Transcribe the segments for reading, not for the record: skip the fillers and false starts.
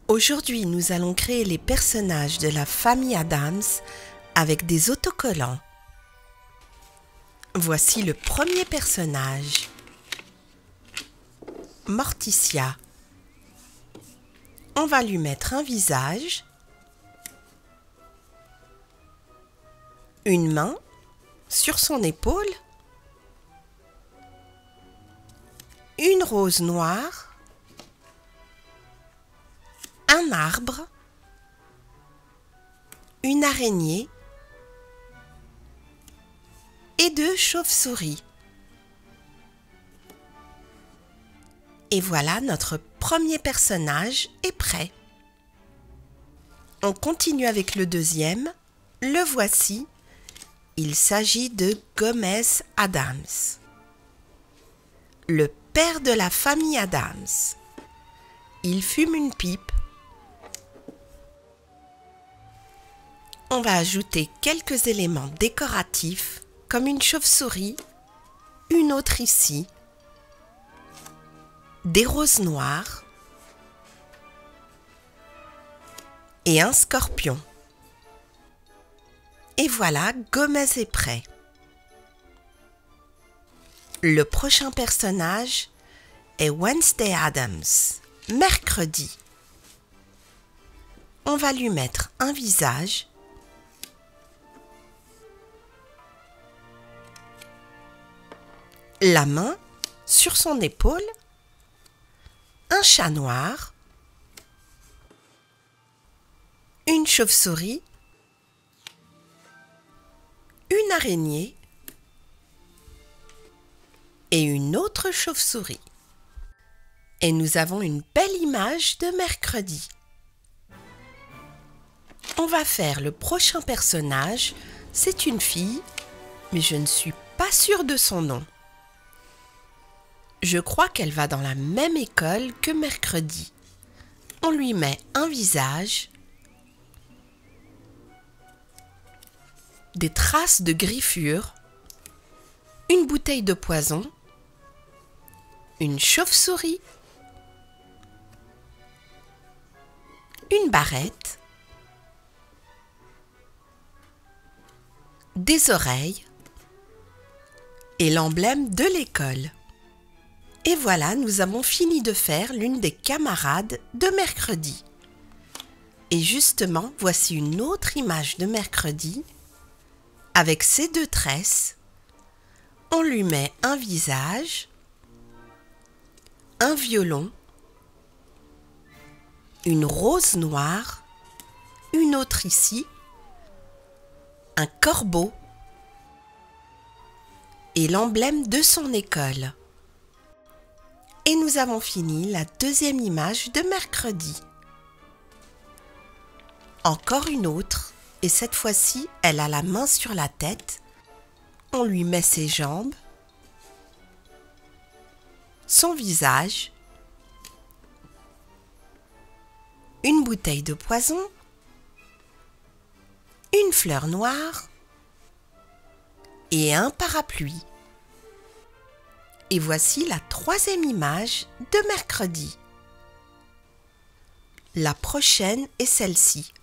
Aujourd'hui, nous allons créer les personnages de la famille Addams avec des autocollants. Voici le premier personnage, Morticia. On va lui mettre un visage, une main sur son épaule, une rose noire, un arbre, une araignée et 2 chauves-souris. Et voilà, notre premier personnage est prêt. On continue avec le deuxième. Le voici. Il s'agit de Gomez Addams, le père de la famille Addams. Il fume une pipe. On va ajouter quelques éléments décoratifs comme une chauve-souris, une autre ici, des roses noires et un scorpion. Et voilà, Gomez est prêt. Le prochain personnage est Wednesday Addams, mercredi. On va lui mettre un visage, la main sur son épaule, un chat noir, une chauve-souris, une araignée et une autre chauve-souris. Et nous avons une belle image de mercredi. On va faire le prochain personnage. C'est une fille, mais je ne suis pas sûre de son nom. Je crois qu'elle va dans la même école que mercredi. On lui met un visage, des traces de griffures, une bouteille de poison, une chauve-souris, une barrette, des oreilles et l'emblème de l'école. Et voilà, nous avons fini de faire l'une des camarades de mercredi. Et justement, voici une autre image de mercredi avec ces 2 tresses. On lui met un visage, un violon, une rose noire, une autre ici, un corbeau et l'emblème de son école. Et nous avons fini la deuxième image de mercredi. Encore une autre, et cette fois-ci, elle a la main sur la tête. On lui met ses jambes, son visage, une bouteille de poison, une fleur noire et un parapluie. Et voici la 3e image de mercredi. La prochaine est celle-ci.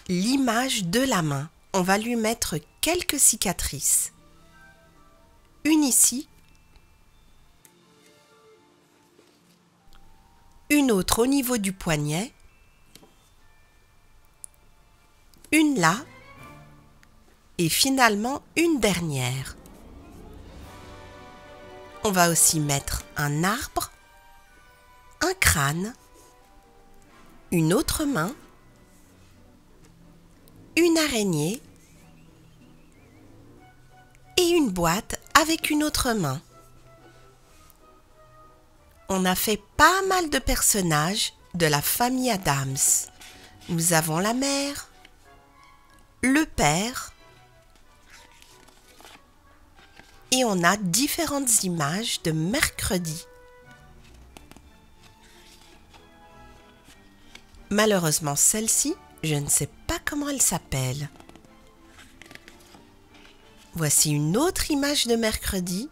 L'image de la main. On va lui mettre quelques cicatrices. Une ici. Une autre au niveau du poignet. Une là. Et finalement une dernière. On va aussi mettre un arbre, un crâne, une autre main, une araignée et une boîte avec une autre main. On a fait pas mal de personnages de la famille Addams. Nous avons la mère, le père, et on a différentes images de mercredi. Malheureusement, celle-ci, je ne sais pas comment elle s'appelle. Voici une autre image de mercredi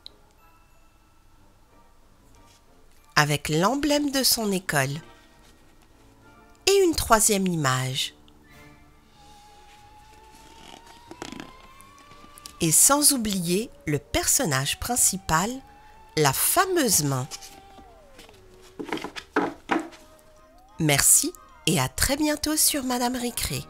avec l'emblème de son école. troisième image. Et sans oublier le personnage principal, la fameuse main. Merci et à très bientôt sur Madame Ricré.